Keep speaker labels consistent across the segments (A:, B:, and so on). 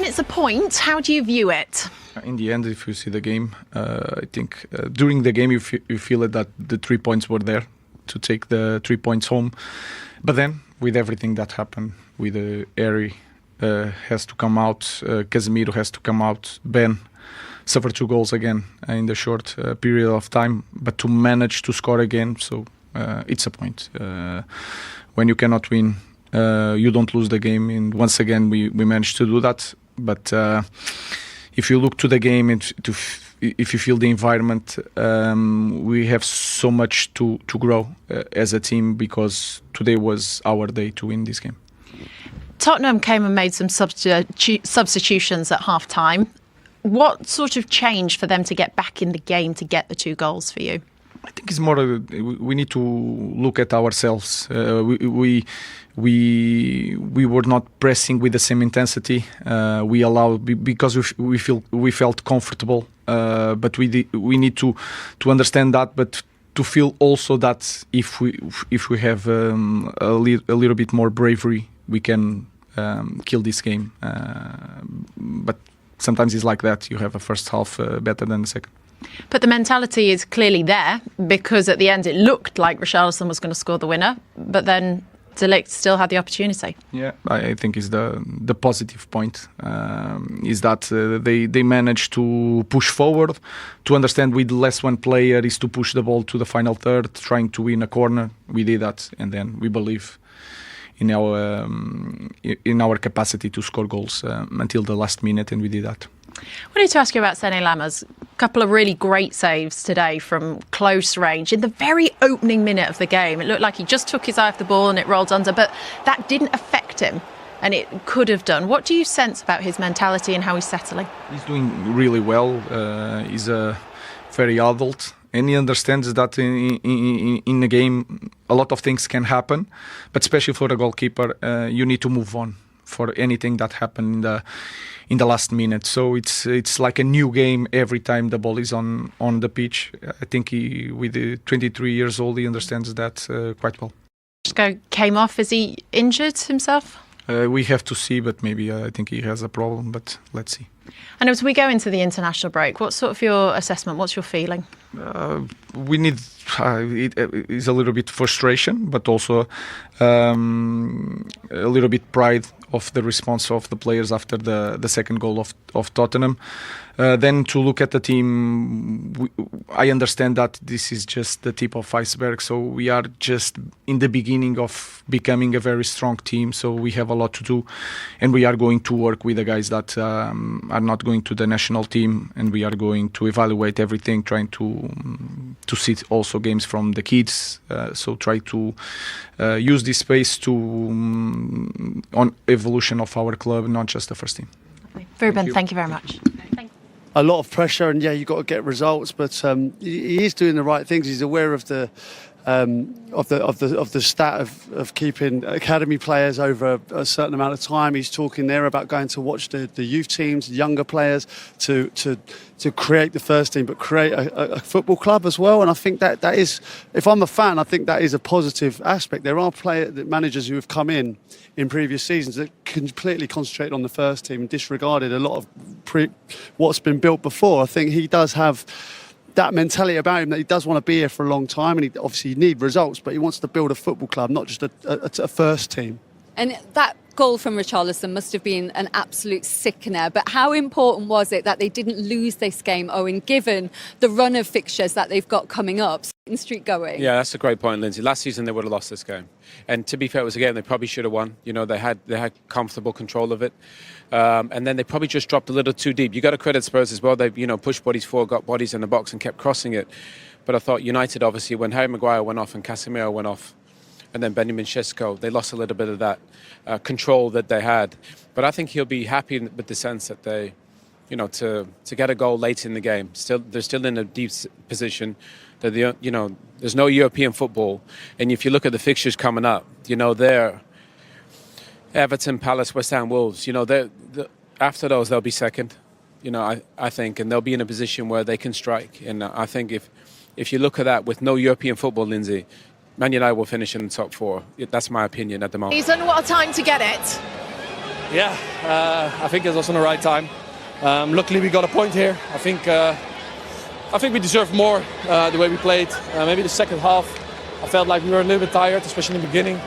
A: It's a point. How do you view it?
B: In the end, if you see the game, I think during the game you feel that the 3 points were there to take the 3 points home. But then, with everything that happened, with Harry has to come out, Casemiro has to come out, Ben suffered 2 goals again in the short period of time, but to manage to score again, so it's a point. When you cannot win, you don't lose the game, and once again we managed to do that. But if you look to the game and if you feel the environment, we have so much to grow as a team, because today was our day to win this game.
A: Tottenham came and made some substitutions at half-time. What sort of changed for them to get back in the game to get the 2 goals for you?
B: I think it's more we need to look at ourselves. We were not pressing with the same intensity. We allowed, because we felt comfortable, but we need to understand that, but to feel also that if we have a little bit more bravery, we can kill this game. But sometimes it's like that. You have a first half better than the second.
A: But the mentality is clearly there, because at the end it looked like Richarlison was going to score the winner, but then De Ligt still had the opportunity.
B: Yeah, I think is the positive point, is that they managed to push forward, to understand with less one player is to push the ball to the final third, trying to win a corner. We did that, and then we believe in our capacity to score goals until the last minute, and we did that.
A: I wanted to ask you about Sene Lammers. A couple of really great saves today from close range. In the very opening minute of the game, it looked like he just took his eye off the ball and it rolled under, but that didn't affect him, and it could have done. What do you sense about his mentality and how he's settling? He's
B: doing really well. He's very adult, and he understands that in the game a lot of things can happen, but especially for a goalkeeper, you need to move on for anything that happened in the last minute. So it's like a new game every time the ball is on the pitch. I think with the 23 years old, he understands that quite well.
A: Came off. Is he injured himself?
B: We have to see, but maybe I think he has a problem, but let's see.
A: And as we go into the international break, what's sort of your assessment? What's your feeling?
B: We need it is a little bit frustration, but also a little bit pride of the response of the players after the second goal of Tottenham. Then to look at the team, I understand that this is just the tip of iceberg. So we are just in the beginning of becoming a very strong team. So we have a lot to do, and we are going to work with the guys that are not going to the national team, and we are going to evaluate everything, trying to see also games from the kids. So try to use this space to on evolution of our club, not just the first team.
A: Ruben, thank you very much.
C: A lot of pressure, and you've got to get results, but he is doing the right things. He's aware of the stat of keeping academy players over a certain amount of time. He's talking there about going to watch the youth teams, younger players, to create the first team, but create a football club as well. And I think that is, if I'm a fan, I think that is a positive aspect. There are managers who have come in previous seasons that completely concentrated on the first team and disregarded a lot of what's been built before. I think he does have that mentality about him, that he does want to be here for a long time, and he obviously need results, but he wants to build a football club, not just a first team.
D: And that goal from Richarlison must have been an absolute sickener. But how important was it that they didn't lose this game, Owen, given the run of fixtures that they've got coming up? Streak going.
E: Yeah, that's a great point, Lindsay. Last season they would have lost this game, and to be fair, it was a game they probably should have won. You know, they had comfortable control of it, and then they probably just dropped a little too deep. You got to credit Spurs as well. They pushed bodies forward, got bodies in the box, and kept crossing it. But I thought United, obviously, when Harry Maguire went off and Casemiro went off, and then Benjamin Sesko, they lost a little bit of that control that they had. But I think he'll be happy with the sense that they, to get a goal late in the game. They're still in a deep position. There's no European football, and if you look at the fixtures coming up, they're Everton, Palace, West Ham, Wolves. After those they'll be second. I think, and they'll be in a position where they can strike. And I think if you look at that with no European football, Lindsay, Man United will finish in the top 4. That's my opinion at the moment.
A: What a time to get it.
F: Yeah, I think it was on the right time. Luckily, we got a point here. I think we deserved more the way we played. Maybe the second half, I felt like we were a little bit tired, especially in the beginning.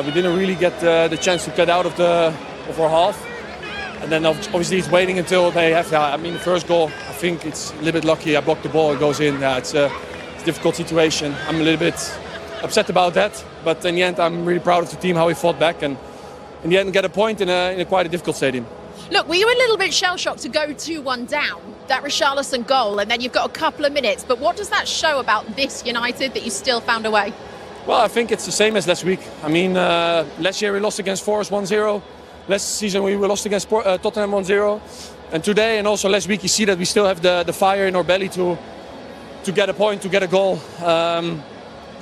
F: We didn't really get the chance to get out of our half. And then obviously it's waiting until they have. The first goal, I think it's a little bit lucky. I blocked the ball, it goes in. It's a difficult situation. I'm a little bit upset about that. But in the end, I'm really proud of the team, how we fought back. And in the end, get a point in a quite a difficult stadium.
A: Look, were you a little bit shell-shocked to go 2-1 down, that Richarlison goal, and then you've got a couple of minutes, but what does that show about this United that you still found a way?
F: Well, I think it's the same as last week. Last year we lost against Forest 1-0. Last season we lost against Tottenham 1-0. And today and also last week you see that we still have the fire in our belly to get a point, to get a goal,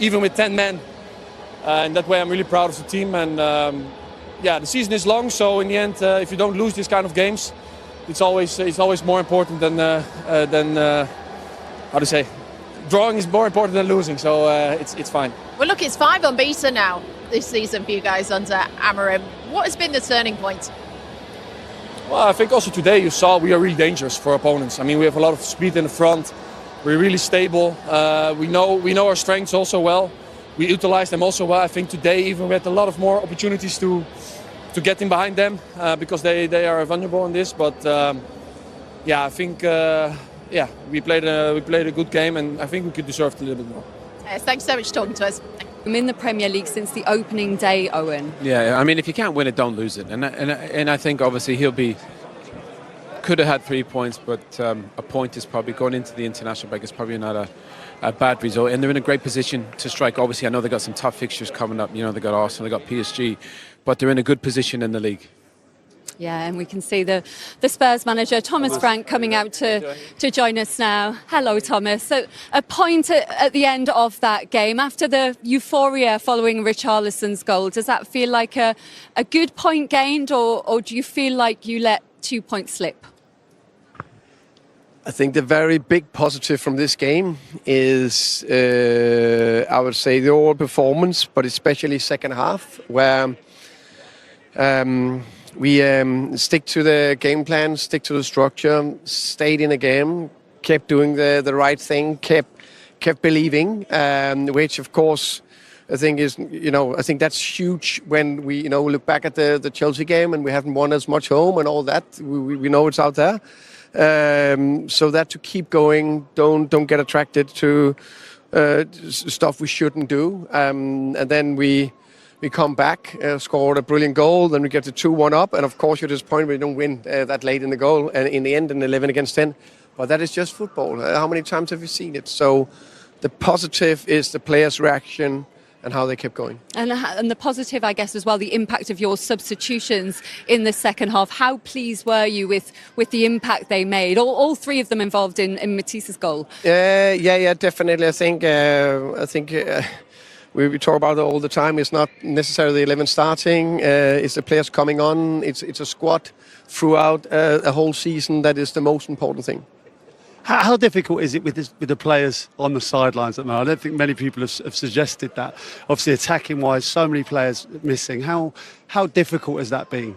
F: even with 10 men. And that way I'm really proud of the team. And the season is long, so in the end, if you don't lose these kind of games, it's always more important than drawing is more important than losing. So it's fine.
A: Well, look, it's 5 unbeaten now this season for you guys under Amorim. What has been the turning point?
F: Well, I think also today you saw we are really dangerous for opponents. We have a lot of speed in the front. We're really stable. We know our strengths also well. We utilize them also well. I think today even we had a lot of more opportunities to get in behind them because they are vulnerable in this. But I think we played a good game, and I think we could deserve a little bit more.
A: Yes, thanks so much for talking to us.
D: I'm in the Premier League since the opening day, Owen.
E: Yeah, if you can't win it, don't lose it. And I think obviously could have had 3 points, but a point is probably going into the international break is probably not a bad result. And they're in a great position to strike. Obviously, I know they've got some tough fixtures coming up. They got Arsenal, they got PSG, but they're in a good position in the league.
D: Yeah, and we can see the Spurs manager, Thomas Frank, coming out to join us now. Hello, Thomas. So a point at the end of that game, after the euphoria following Richarlison's goal, does that feel like a good point gained, or do you feel like you let 2 points slip?
G: I think the very big positive from this game is, I would say, the overall performance, but especially second half, where we stick to the game plan, stick to the structure, stayed in the game, kept doing the right thing, kept believing, which of course I think is, I think that's huge when we, look back at the Chelsea game and we haven't won as much home and all that. We know it's out there. So that to keep going, don't get attracted to stuff we shouldn't do. And then we come back, scored a brilliant goal, then we get the 2-1 up, and of course you're disappointed we don't win that late in the goal, and in the end, in 11 against 10. But that is just football. How many times have you seen it? So the positive is the players' reaction and how they kept going.
D: And the positive, I guess, as well, the impact of your substitutions in the second half. How pleased were you with the impact they made? All three of them involved in Matisse's goal.
G: Yeah, definitely. I think we talk about it all the time. It's not necessarily the 11 starting. It's the players coming on. It's a squad throughout a whole season that is the most important thing.
C: How difficult is it with the players on the sidelines at the moment? I don't think many people have suggested that. Obviously, attacking-wise, so many players missing. How difficult has that been?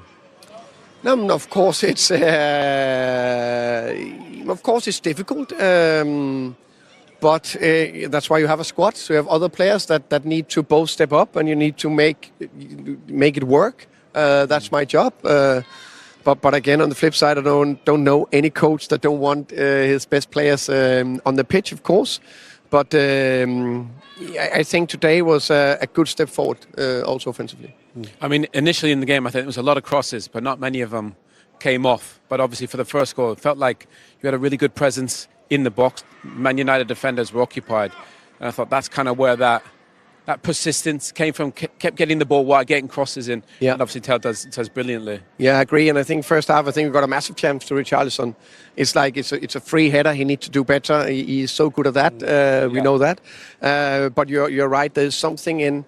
G: No, of course it's difficult. But that's why you have a squad. So you have other players that need to both step up, and you need to make it work. That's my job. But again, on the flip side, I don't know any coach that don't want his best players on the pitch, of course. But I think today was a good step forward, also offensively.
E: Initially in the game, I think there was a lot of crosses, but not many of them came off. But obviously for the first goal, it felt like you had a really good presence in the box. Man United defenders were occupied. And I thought that's kind of where that persistence came from, kept getting the ball wide, getting crosses in.
G: Yeah.
E: And obviously Tel does brilliantly.
G: Yeah, I agree. And I think first half, we got a massive chance to Richarlison. It's like it's a free header. He needs to do better. He is so good at that. We know that. But you're right. There's something in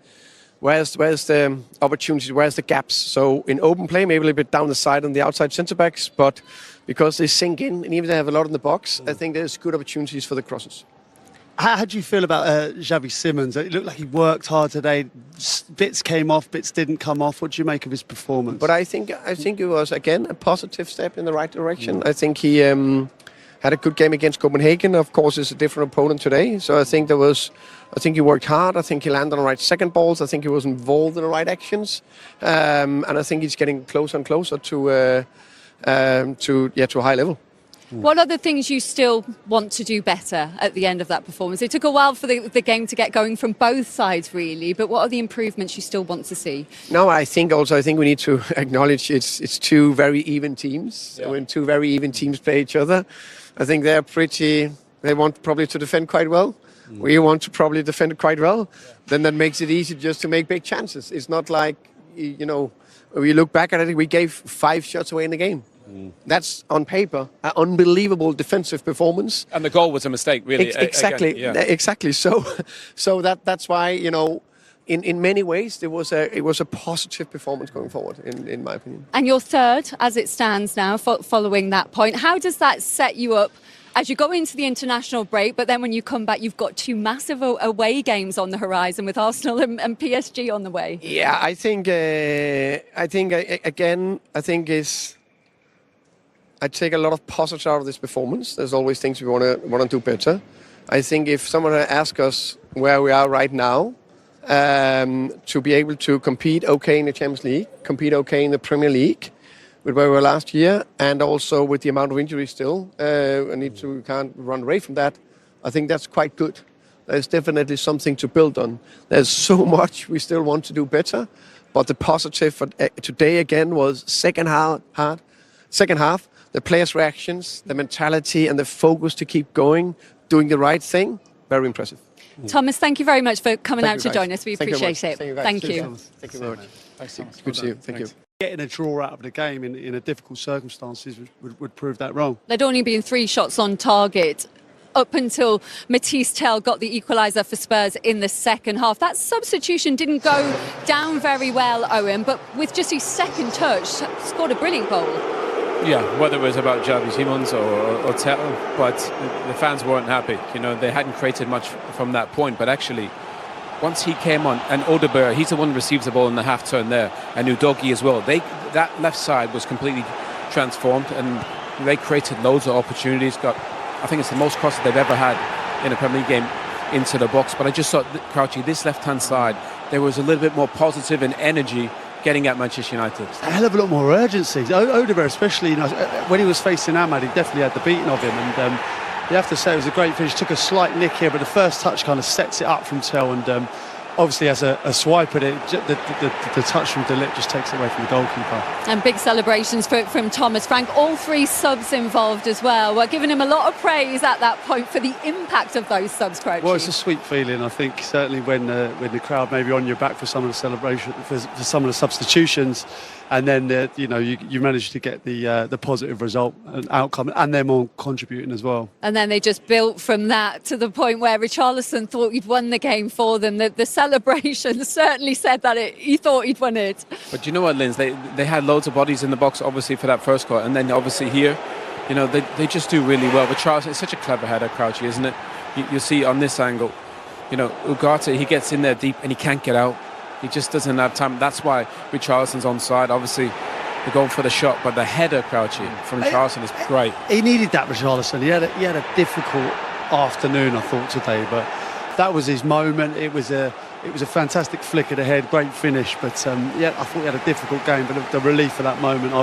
G: where's the opportunities, where's the gaps. So in open play, maybe a little bit down the side on the outside centre backs, but because they sink in and even they have a lot in the box, I think there's good opportunities for the crosses.
C: How do you feel about Xavi Simons? It looked like he worked hard today. Bits came off, bits didn't come off. What do you make of his performance?
G: But I think it was again a positive step in the right direction. I think he had a good game against Copenhagen. Of course, it's a different opponent today. So I think he worked hard. I think he landed on the right second balls. I think he was involved in the right actions, and I think he's getting closer and closer to a high level.
D: What are the things you still want to do better at the end of that performance? It took a while for the game to get going from both sides, really. But what are the improvements you still want to see?
G: No, I think we need to acknowledge it's two very even teams. Yeah. When two very even teams play each other, I think they want probably to defend quite well. We want to probably defend quite well. Yeah. Then that makes it easy just to make big chances. It's not like, when we look back at it, we gave 5 shots away in the game. That's on paper an unbelievable defensive performance,
E: and the goal was a mistake, really.
G: Exactly,
E: again, yeah.
G: Exactly. So that's why in many ways it was a positive performance going forward, in my opinion.
D: And you're third as it stands now, following that point. How does that set you up as you go into the international break? But then when you come back, you've got 2 massive away games on the horizon with Arsenal and PSG on the way.
G: Yeah, I think I take a lot of positives out of this performance. There's always things we want to do better. I think if someone had asked us where we are right now, to be able to compete okay in the Champions League, compete okay in the Premier League, with where we were last year, and also with the amount of injuries still, we can't run away from that. I think that's quite good. There's definitely something to build on. There's so much we still want to do better, but the positive for today again was second half. The players' reactions, the mentality and the focus to keep going, doing the right thing, very impressive.
D: Thomas, thank you very much for coming out to join us. We appreciate it.
G: Thank you.
C: Thank you very much.
E: Thanks, Thomas.
G: Good to see you. Thank you.
C: Getting a draw out of the game in a difficult circumstances would prove that wrong.
D: There'd only been 3 shots on target up until Matisse Tell got the equaliser for Spurs in the second half. That substitution didn't go down very well, Owen, but with just his second touch, scored a brilliant goal.
E: Yeah, whether it was about Xavi Simons or Tell, but the fans weren't happy. They hadn't created much from that point. But actually, once he came on, and Odegaard, he's the one who receives the ball in the half turn there, and Udogie as well. That left side was completely transformed, and they created loads of opportunities. I think it's the most crosses they've ever had in a Premier League game into the box. But I just thought, Crouchy, this left-hand side, there was a little bit more positive and energy getting at Manchester United.
C: A hell of a lot more urgency. Odegaard, especially, when he was facing Ahmad, he definitely had the beating of him. And you have to say it was a great finish. Took a slight nick here, but the first touch kind of sets it up from Tell, and obviously as a swipe at it, the touch from De Ligt just takes it away from the goalkeeper.
D: And big celebrations from Thomas Frank. All 3 subs involved as well. We're giving him a lot of praise at that point for the impact of those subs, Crouchy.
C: Well, it's a sweet feeling, I think, certainly when the crowd may be on your back for some of the celebration, for some of the substitutions, and then you manage to get the positive result and outcome, and them all contributing as well.
D: And then they just built from that to the point where Richarlison thought he'd won the game for them. The celebration certainly said that he thought he'd won it.
E: But you know what, Linz? They had loads of bodies in the box, obviously, for that first goal, and then obviously here, they just do really well. But Richarlison, it's such a clever header, Crouchy, isn't it? You see on this angle, Ugarte, he gets in there deep and he can't get out. He just doesn't have time. That's why Richarlison's onside. Obviously, they're going for the shot, but the header, Crouchy, from Richarlison is great.
C: He needed that, Richarlison. He had a difficult afternoon, I thought, today, but that was his moment. It was a fantastic flick of the head, great finish. But I thought he had a difficult game, but the relief of that moment.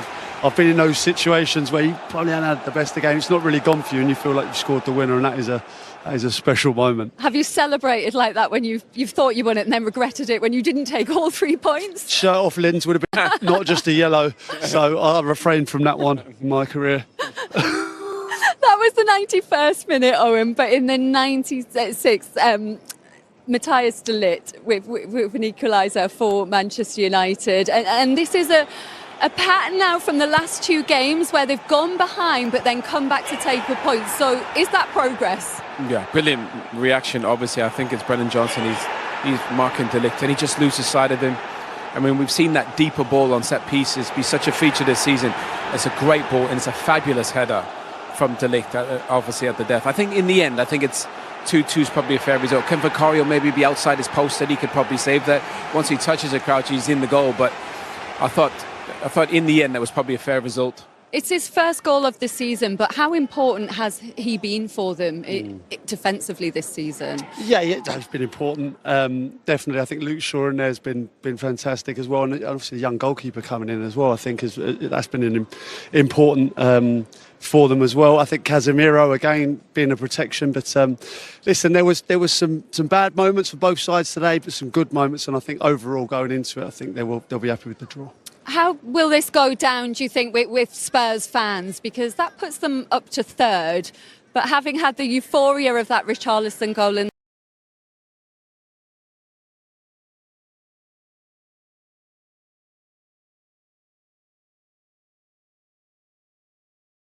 C: I've been in those situations where you probably haven't had the best of the game. It's not really gone for you, and you feel like you've scored the winner, and that is a special moment.
D: Have you celebrated like that when you've thought you won it and then regretted it when you didn't take all 3 points?
C: Shirt off Linz would have been not just a yellow, so I'll refrain from that one in my career.
D: That was the 91st minute, Owen, but in the 96th, Matthias de Ligt with an equaliser for Manchester United. And this is a pattern now from the last 2 games where they've gone behind but then come back to take a point. So is that progress?
E: Yeah, brilliant reaction. Obviously, I think it's Brennan Johnson. He's marking De Ligt and he just loses sight of him. I mean, we've seen that deeper ball on set pieces be such a feature this season. It's a great ball and it's a fabulous header from De Ligt, obviously at the death. I think in the end, it's 2-2 is probably a fair result. Can Vicario maybe be outside his post that he could probably save that? Once he touches a Crouch, he's in the goal. But I thought in the end that was probably a fair result.
D: It's his first goal of the season, but how important has he been for them defensively this season?
C: Yeah, that's been important. Definitely, I think Luke Shaw in there has been fantastic as well, and obviously the young goalkeeper coming in as well. I think that's been important for them as well. I think Casemiro again being a protection, but listen, there was some bad moments for both sides today, but some good moments, and I think overall going into it, I think they'll be happy with the draw.
D: How will this go down, do you think, with Spurs fans? Because that puts them up to third. But having had the euphoria of that Richarlison goal and